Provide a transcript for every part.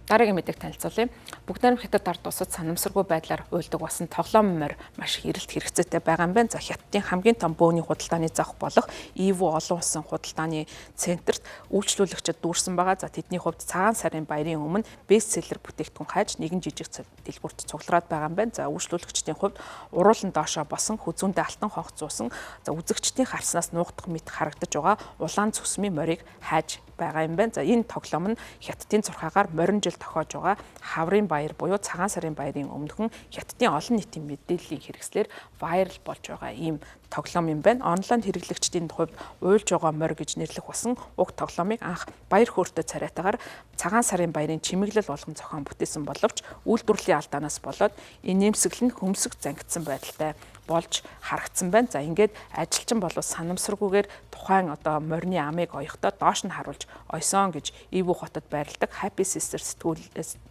Дараагийн мэдээг танилцуулъя. Бүгд найрамд Хятад ард улсад санамсаргүй байдлаар уйлдаг басан тоглоом морь маш эрэлт хэрэгцээтэй байгаа юм байна. За Хятадын хамгийн том бөөний худалдааны зах болох Иву олон улсын худалдааны центрт үйлчлүүлэгчид дүүрсэн байгаа. За тэдний хувьд цагаан сарын баярын өмнө бестселлер бүтээгдэхүүн хайж нэгэн жижиг дэлгүүрт цуглараад байгаа юм байна. За үйлчлүүлэгчдийн хувьд уруулан доошоо босон хүзүүндээ алтан хонх зуусан. За үзэгчдийн харснаас нуугдах мэт харагдаж байгаа улаан цөсмийн морийг хайж байгаа юм байна. За энэ тоглоом нь Хятадын зурхаагаар морин жил тохиож байгаа хаврын баяр буюу цагаан сарын баярын өмнөхөн Хятадын олон нийтийн мэдээллийн хэрэгслэр вайрал болж байгаа ийм тоглоом юм байна. Онлайн хэрэглэгчдийн хувьд уйлж байгаа морь гэж нэрлэх басан уг тоглоомыг анх баяр хөөртэй царайтаагаар цагаан сарын баярын чимэглэл болгон зохион бүтээсэн боловч үйлдвэрлэлийн алдаанаас болоод инээмсэглэл нь хөмсөг зангидсан байдалтай болж харагдсан байна. За ингээд ажилчин болов санамсаргүйгээр тухайн одоо морины амыг оёхдоо доош нь харуулж ойсон гэж Иву хотод байрладаг Happy Sisters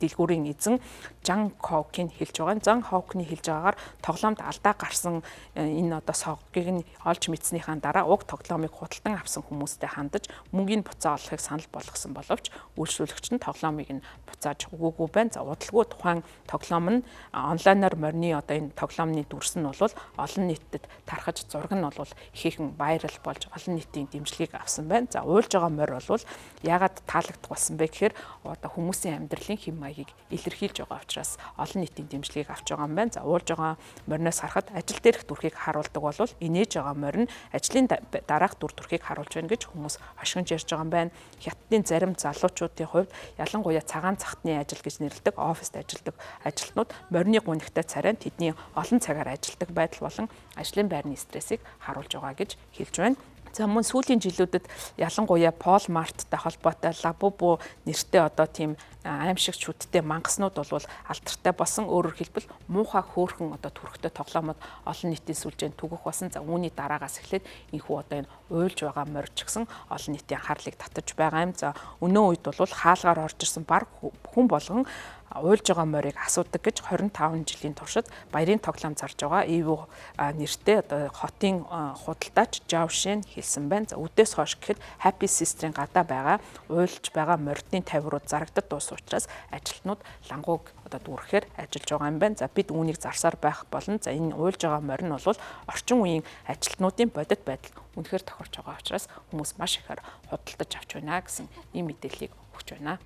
дэлгүүрийн эзэн Жан Хоукин хэлж байгаа. Жан Хоукины хэлж байгаагаар тоглоомд алдаа гарсан энэ одоо соггийг нь олж мэдснийхаа дараа уг тоглоомыг худалдан авсан хүмүүстэй хандаж мөнгөний буцаа олохыг санал болгосон боловч үйлчлүүлэгч нь тоглоомыг нь буцааж өгөөгүй байна. За удалгүй тухайн тоглоом нь онлайнаар морины одоо энэ тоглоомны дүрс нь бол олон нийтэд тархаж зураг нь бол ихээхэн вайрал болж олон нийтийн дэмжлэгийг авсан байна. За уйлж байгаа морь бол яагаад таалагдах болсон бэ гэхээр одоо хүмүүсийн амьдралын хэм маягийг илэрхийлж байгаа учраас олон нийтийн дэмжлэгийг авч байгаа юм байна. За уйлж байгаа мориноос харахад ажил дээрх дүрхийг харуулдаг бол инээж байгаа морь нь ажлын дараах дүр төрхийг харуулж байна гэж хүмүүс хошгинж ярьж байгаа юм байна. Хятадын зарим залуучуудын хувьд ялангуяа цагаан цагтны ажил гэж нэрлэдэг оффист ажилладаг ажилтнууд морины гунигтай царай нь тэдний олон цагаар ажилладаг байдал болон ажлын байрны стрессийг харуулж байгаа гэж хэлж байна. За мөн сүүлийн жилүүдэд ялангуяа Пол Марттай холбоотой Лабубу нэртэй одоо тийм аимшигч шүттэй мангаснууд бол алдартай болсон. Өөрөөр хэлбэл муухай хөөрхөн одоо төрхтэй тоглоомод олон нийтийн сүлжээнд түгэх болсон. За үүний дараагаас эхлээд энэхүү одоо энэ уйлж байгаа морь ч гэсэн олон нийтийн анхаарлыг татаж байгаа юм. За өнөө үед бол хаалгаар орж ирсэн баг хүн болгон уйлж байгаа морийг асуудаг гэж 25 жилийн туршид баярын тоглоом зарж байгаа Иву нэртэй одоо хотын худалдаач Жавшин хэлсэн байна. За үдээс хойш гэхэд Happy Sister-ийн гадаа байгаа уйлж байгаа морьдын тавирууд зарагдаад дууссан учраас ажилтнууд лангууг одоо дүүрэхээр ажиллаж байгаа юм байна. За бид үүнийг зарсаар байх болно. За энэ уйлж байгаа морь нь бол орчин үеийн ажилтнуудын бодит байдал үнэхээр тохирч байгаа учраас хүмүүс маш ихээр худалдаж авч байна гэсэн ийм мэдээллийг өгч байна.